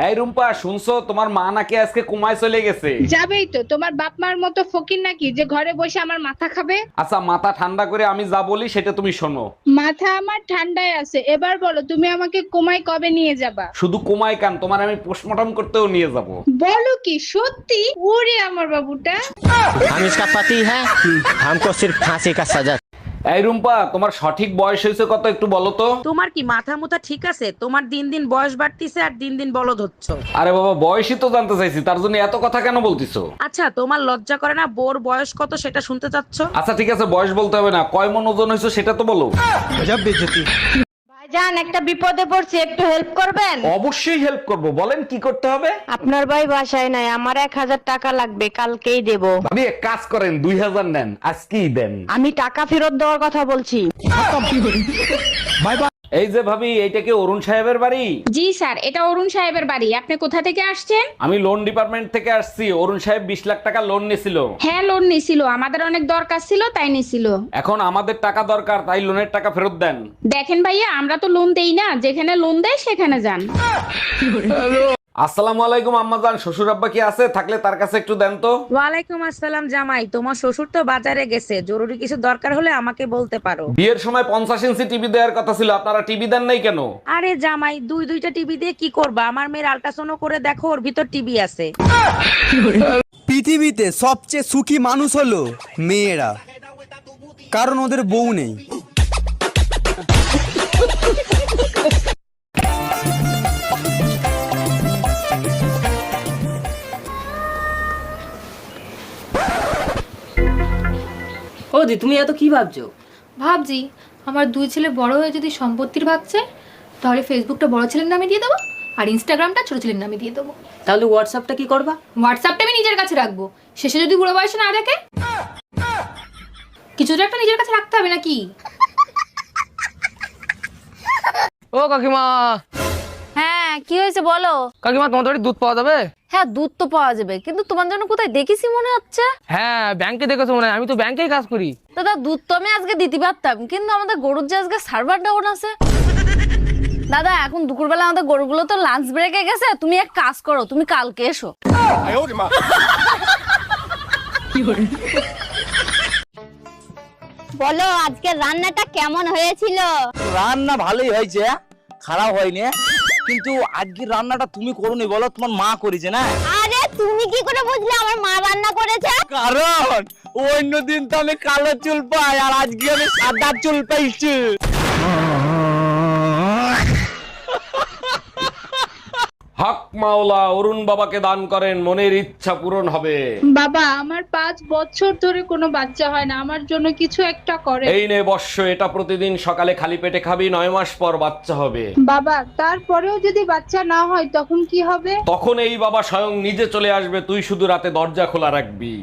এই রুম্পা, শুনছো তোমার মা নাকি আজকে কুমায় চলে গেছে? যাবেই তো, তোমার বাপ মার মতো ফকির নাকি যে ঘরে বসে আমার মাথা খাবে। আচ্ছা, মাথা ঠান্ডা করে আমি যা বলি সেটা তুমি শোনো। মাথা আমার ঠান্ডায় আছে, এবার বলো তুমি আমাকে কুমায় কবে নিয়ে যাবা? শুধু কুমায় কান, তোমার আমি পোস্টমর্টম করতেও নিয়ে যাব। বলো কি সত্যি? ওরে আমার বাবুটা। हम इसका पति है, हमको सिर्फ फांसी का सजा। এই রুম্পা, তোমার সঠিক বয়স হয়েছে কত একটু বলো তো? তোমার কি মাথা মুথা ঠিক আছে? তোমার দিন দিন বয়স বাড়তিছে আর দিন দিন বলদ হচ্ছ। আরে বাবা, বয়সই তো জানতে চাইছি, তার জন্য এত কথা কেন বলতিছো? আচ্ছা, তোমার লজ্জা করে না বোর বয়স কত সেটা শুনতে চাচ্ছ? আচ্ছা ঠিক আছে, বয়স বলতে হবে না, কয় মন ওজন হয়েছে সেটা তো বলো। ভাইজান একটা বিপদে পড়ছি, একটু হেল্প করবেন? অবশ্যই হেল্প করব, বলেন কি করতে হবে। আপনার ভাই বাসায় নাই, আমার 1000 টাকা লাগবে, কালকেই দেব। ভাবি এক কাজ করেন, 2000 নেন, আজকেই দেন। আমি টাকা ফেরত দেওয়ার কথা বলছি। এই যে ভাবি, এইটা কি অরুণ সাহেবের বাড়ি? জি স্যার, এটা অরুণ সাহেবের বাড়ি। আপনি কোথা থেকে আসছেন? আমি লোন ডিপার্টমেন্ট থেকে আসছি। অরুণ সাহেব 20 লাখ টাকা লোন নিছিল। হ্যাঁ, লোন নিছিল, আমাদের অনেক দরকার ছিল তাই নিছিল। এখন আমাদের টাকা দরকার, তাই লোনের টাকা ফেরত দেন। দেখেন ভাইয়া, আমরা তো লোন দেই না, যেখানে লোন দেয় সেখানে যান। আসসালামু আলাইকুম আম্মাজান, শ্বশুর আব্বা কি আছে? থাকলে তার কাছে একটু দেন তো। ওয়ালাইকুম আসসালাম জামাই, তোমার শ্বশুর তো বাজারে গেছে, জরুরি কিছু দরকার হলে আমাকে বলতে পারো। বিয়ের সময় 50 ইঞ্চি টিভি দেওয়ার কথা ছিল, আপনারা টিভি দেন নাই কেন? আরে জামাই, দুইটা টিভি দিয়ে কি করবা? আমার মেয়ের আল্ট্রাসাউন্ড করে দেখো, ওর ভিতর টিভি আছে। পৃথিবীতে সবচেয়ে সুখী মানুষ হলো মেয়েরা, কারণ ওদের বউ নেই। ও দি, তুমি এত কি ভাবছো? ভাবছি আমার দুই ছেলে বড় হয়ে যদি সম্পত্তির ভাগছে, তাহলে ফেসবুকটা বড় ছেলের নামে দিয়ে দেবো আর ইনস্টাগ্রামটা ছোট ছেলের নামে দিয়ে দেবো। তাহলে হোয়াটসঅ্যাপটা কি করবা? হোয়াটসঅ্যাপটা আমি নিজের কাছে রাখবো, শেষে যদি বুড়ো বয়সে না দেখে। কিছুটা একটা নিজের কাছে রাখতে হবে নাকি? ও কাকিমা। হ্যাঁ, কি হয়েছে বলো? কাকিমা, তোমার বাড়ি দুধ পাওয়া যাবে? হ্যাঁ, দুধ তো পাওয়া যাবে, কিন্তু তোমার জন্য কোথায় দেখেছি মনে হচ্ছে। হ্যাঁ, ব্যাংকে দেখেছো মনে হয়, আমি তো ব্যাংকেই কাজ করি। দাদা, দুধ তো আমি আজকে দিতে পারতাম, কিন্তু আমাদের গরুর যে আজকে সার্ভার ডাউন আছে। দাদা, এখন দুপুরবেলা আমাদের গরুগুলো তো লাঞ্চ ব্রেকে গেছে, তুমি এক কাজ করো, তুমি কালকে এসো। বলো, আজকে রান্নাটা কেমন হয়েছিল? রান্না ভালোই হয়েছে, খারাপ হয়নি। কিন্তু আজকে রান্নাটা তুমি করোনি, বলো তোমার মা করেছে না? আরে তুমি কি করে বুঝলে আমার মা রান্না করেছে? কারণ অন্য দিন তো আমি কালো চুল পাই, আর আজকে আমি সাদা চুল পাইছি। হক মাওলা, অরুণ বাবাকে দান করেন, মনের ইচ্ছা পূরণ হবে। বাবা, আমার 5 বছর ধরে কোনো বাচ্চা হয় না, আমার জন্য কিছু একটা করে। এই নে বর্ষ, এটা প্রতিদিন সকালে খালি পেটে খাবি, 9 মাস পর বাচ্চা হবে। বাবা, তারপরেও যদি বাচ্চা না হয় তখন কি হবে? তখন এই বাবা স্বয়ং নিজে চলে আসবে, তুই শুধু রাতে দরজা খোলা রাখবি।